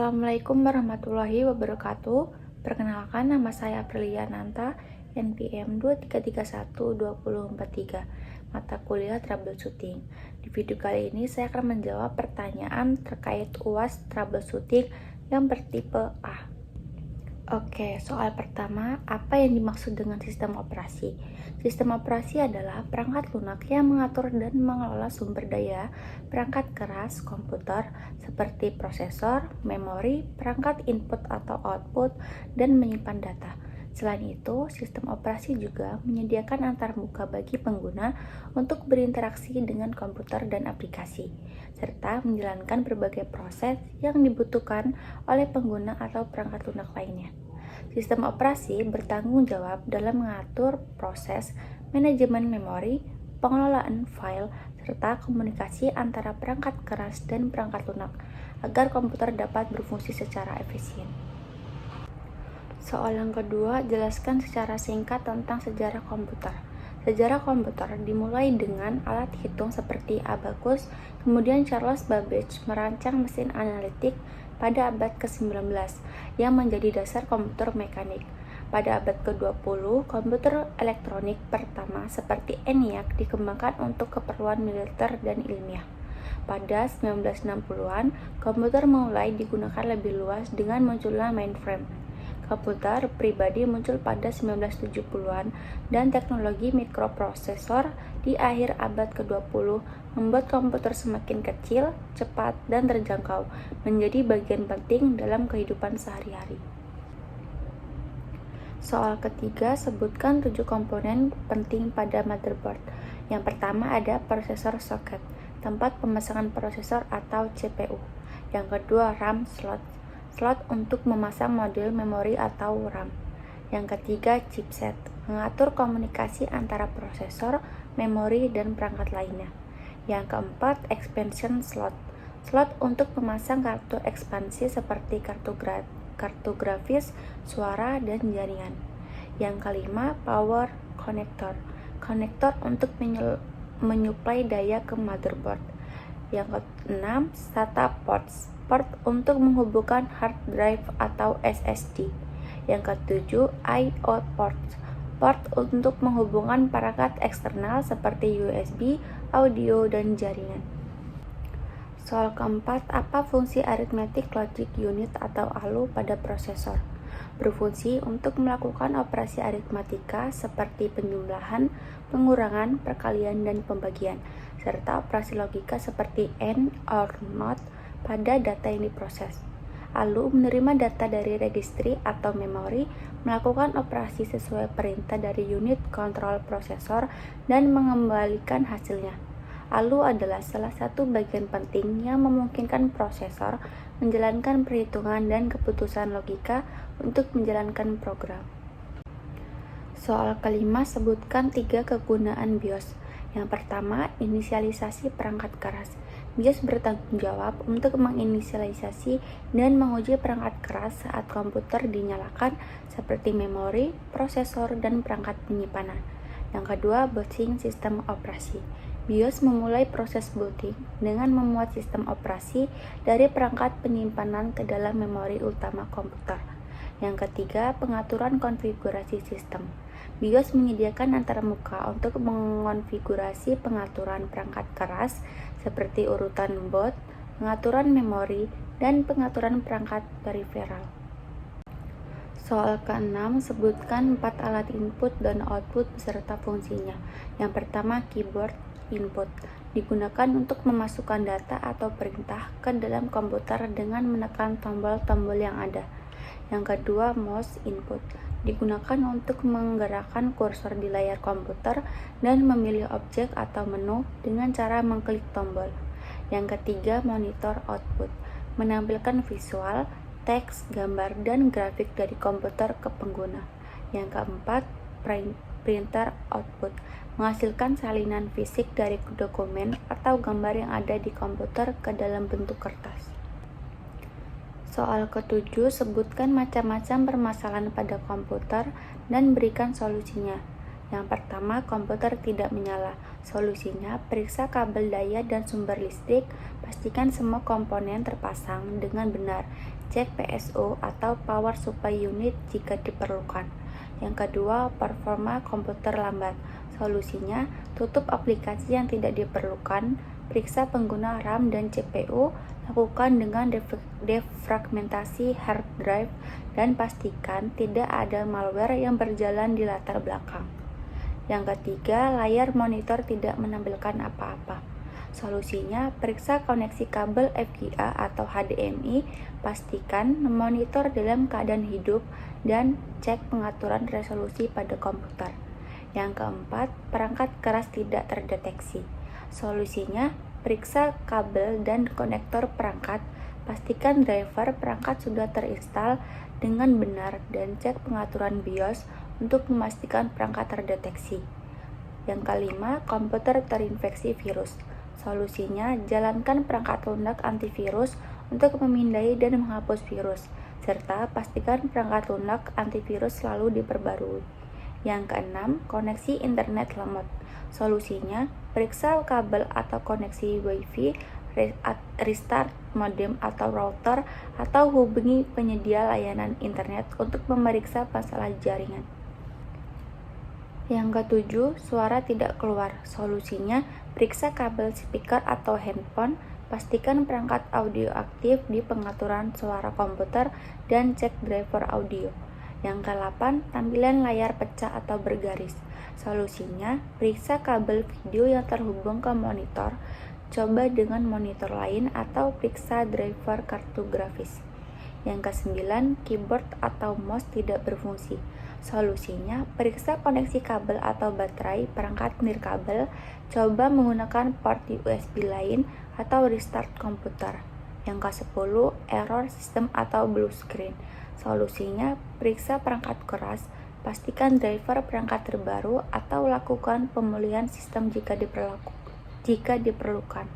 Assalamualaikum warahmatullahi wabarakatuh. Perkenalkan, nama saya Aprilia Nanta, NPM 23312043, mata kuliah Troubleshooting. Di video kali ini saya akan menjawab pertanyaan terkait UAS Troubleshooting yang bertipe A. Oke, soal pertama, apa yang dimaksud dengan sistem operasi? Sistem operasi adalah perangkat lunak yang mengatur dan mengelola sumber daya perangkat keras komputer seperti prosesor, memori, perangkat input atau output, dan menyimpan data. Selain itu, sistem operasi juga menyediakan antarmuka bagi pengguna untuk berinteraksi dengan komputer dan aplikasi, serta menjalankan berbagai proses yang dibutuhkan oleh pengguna atau perangkat lunak lainnya. Sistem operasi bertanggung jawab dalam mengatur proses, manajemen memori, pengelolaan file, serta komunikasi antara perangkat keras dan perangkat lunak agar komputer dapat berfungsi secara efisien. Soal yang kedua, jelaskan secara singkat tentang sejarah komputer. Sejarah komputer dimulai dengan alat hitung seperti abacus, kemudian Charles Babbage merancang mesin analitik pada abad ke-19 yang menjadi dasar komputer mekanik. Pada abad ke-20, komputer elektronik pertama seperti ENIAC dikembangkan untuk keperluan militer dan ilmiah. Pada 1960-an, komputer mulai digunakan lebih luas dengan munculnya mainframe. Komputer pribadi muncul pada 1970-an dan teknologi mikroprosesor di akhir abad ke-20 membuat komputer semakin kecil, cepat, dan terjangkau menjadi bagian penting dalam kehidupan sehari-hari. Soal ketiga, sebutkan 7 komponen penting pada motherboard. Yang pertama ada prosesor soket, tempat pemasangan prosesor atau CPU. Yang kedua RAM slot untuk memasang modul memori atau RAM. Yang ketiga chipset, mengatur komunikasi antara prosesor, memori, dan perangkat lainnya. Yang keempat expansion slot untuk memasang kartu ekspansi seperti kartu grafis, suara, dan jaringan. Yang kelima power konektor untuk menyuplai daya ke motherboard. Yang keenam SATA port untuk menghubungkan hard drive atau SSD. Yang ketujuh I/O port untuk menghubungkan perangkat eksternal seperti USB, audio, dan jaringan. Soal keempat, apa fungsi arithmetic logic unit atau ALU pada prosesor? Berfungsi untuk melakukan operasi aritmatika seperti penjumlahan, pengurangan, perkalian, dan pembagian, serta operasi logika seperti AND or NOT pada data yang diproses. ALU menerima data dari registry atau memori, melakukan operasi sesuai perintah dari unit kontrol prosesor, dan mengembalikan hasilnya. ALU adalah salah satu bagian penting yang memungkinkan prosesor menjalankan perhitungan dan keputusan logika untuk menjalankan program. Soal kelima, sebutkan 3 kegunaan BIOS. Yang pertama, inisialisasi perangkat keras. BIOS bertanggung jawab untuk menginisialisasi dan menguji perangkat keras saat komputer dinyalakan seperti memori, prosesor, dan perangkat penyimpanan. Yang kedua, booting sistem operasi. BIOS memulai proses booting dengan memuat sistem operasi dari perangkat penyimpanan ke dalam memori utama komputer. Yang ketiga, pengaturan konfigurasi sistem. BIOS menyediakan antarmuka untuk mengonfigurasi pengaturan perangkat keras seperti urutan boot, pengaturan memori, dan pengaturan perangkat periferal. Soal ke-6, sebutkan 4 alat input dan output beserta fungsinya. Yang pertama, keyboard input digunakan untuk memasukkan data atau perintah ke dalam komputer dengan menekan tombol-tombol yang ada. Yang kedua, mouse input digunakan untuk menggerakkan kursor di layar komputer dan memilih objek atau menu dengan cara mengklik tombol. Yang ketiga, monitor output menampilkan visual, teks, gambar, dan grafik dari komputer ke pengguna. Yang keempat, printer output menghasilkan salinan fisik dari dokumen atau gambar yang ada di komputer ke dalam bentuk kertas. Soal ke-7, sebutkan macam-macam permasalahan pada komputer dan berikan solusinya. Yang pertama, komputer tidak menyala. Solusinya, periksa kabel daya dan sumber listrik, pastikan semua komponen terpasang dengan benar. cek PSU atau Power Supply Unit jika diperlukan. Yang kedua, performa komputer lambat. Solusinya, tutup aplikasi yang tidak diperlukan, periksa pengguna RAM dan CPU, lakukan dengan defragmentasi hard drive, dan pastikan tidak ada malware yang berjalan di latar belakang. Yang ketiga, layar monitor tidak menampilkan apa-apa. Solusinya, periksa koneksi kabel VGA atau HDMI, pastikan monitor dalam keadaan hidup, dan cek pengaturan resolusi pada komputer. Yang keempat, perangkat keras tidak terdeteksi. Solusinya, periksa kabel dan konektor perangkat, pastikan driver perangkat sudah terinstall dengan benar, dan cek pengaturan BIOS untuk memastikan perangkat terdeteksi. Yang kelima, komputer terinfeksi virus. Solusinya, jalankan perangkat lunak antivirus untuk memindai dan menghapus virus, serta pastikan perangkat lunak antivirus selalu diperbarui. Yang keenam, koneksi internet lemot. Solusinya, periksa kabel atau koneksi WiFi, restart modem atau router, atau hubungi penyedia layanan internet untuk memeriksa masalah jaringan. Yang ketujuh, suara tidak keluar. Solusinya, periksa kabel speaker atau handphone, pastikan perangkat audio aktif di pengaturan suara komputer, dan cek driver audio. Yang ke-8, tampilan layar pecah atau bergaris. Solusinya, periksa kabel video yang terhubung ke monitor, coba dengan monitor lain, atau periksa driver kartu grafis. Yang ke-9, keyboard atau mouse tidak berfungsi. Solusinya, periksa koneksi kabel atau baterai perangkat nirkabel, coba menggunakan port USB lain, atau restart komputer. Yang ke-10, error sistem atau blue screen. Solusinya, periksa perangkat keras, pastikan driver perangkat terbaru, atau lakukan pemulihan sistem jika diperlukan.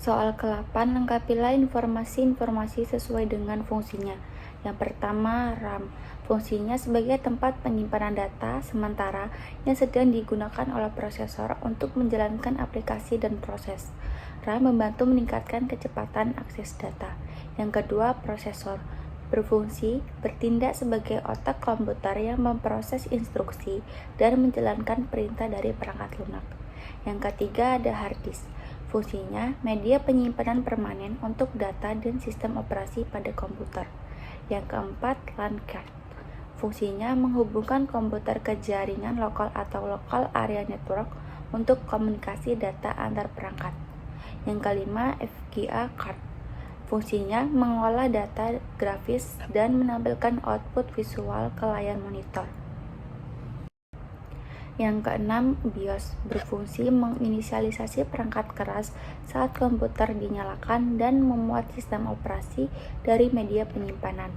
Soal ke-8, lengkapilah informasi-informasi sesuai dengan fungsinya. Yang pertama, RAM. Fungsinya sebagai tempat penyimpanan data sementara yang sedang digunakan oleh prosesor untuk menjalankan aplikasi dan proses. RAM membantu meningkatkan kecepatan akses data. Yang kedua, prosesor. Berfungsi, bertindak sebagai otak komputer yang memproses instruksi dan menjalankan perintah dari perangkat lunak. Yang ketiga, ada hard disk. Fungsinya, media penyimpanan permanen untuk data dan sistem operasi pada komputer. Yang keempat, LAN card. Fungsinya menghubungkan komputer ke jaringan lokal atau local area network untuk komunikasi data antar perangkat. Yang kelima, VGA card. Fungsinya mengolah data grafis dan menampilkan output visual ke layar monitor. Yang keenam, BIOS. Berfungsi menginisialisasi perangkat keras saat komputer dinyalakan dan memuat sistem operasi dari media penyimpanan.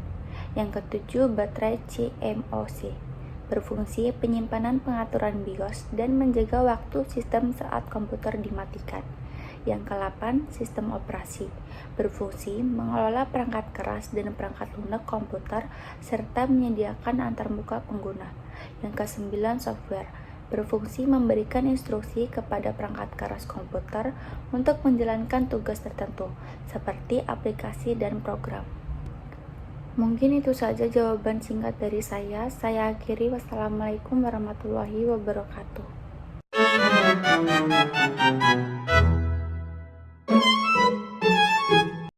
Yang ketujuh, baterai CMOS. Berfungsi penyimpanan pengaturan BIOS dan menjaga waktu sistem saat komputer dimatikan. Yang ke-8, sistem operasi. Berfungsi mengelola perangkat keras dan perangkat lunak komputer serta menyediakan antarmuka pengguna. Yang ke-9, software. Berfungsi memberikan instruksi kepada perangkat keras komputer untuk menjalankan tugas tertentu, seperti aplikasi dan program. Mungkin itu saja jawaban singkat dari saya. Saya akhiri. Wassalamualaikum warahmatullahi wabarakatuh.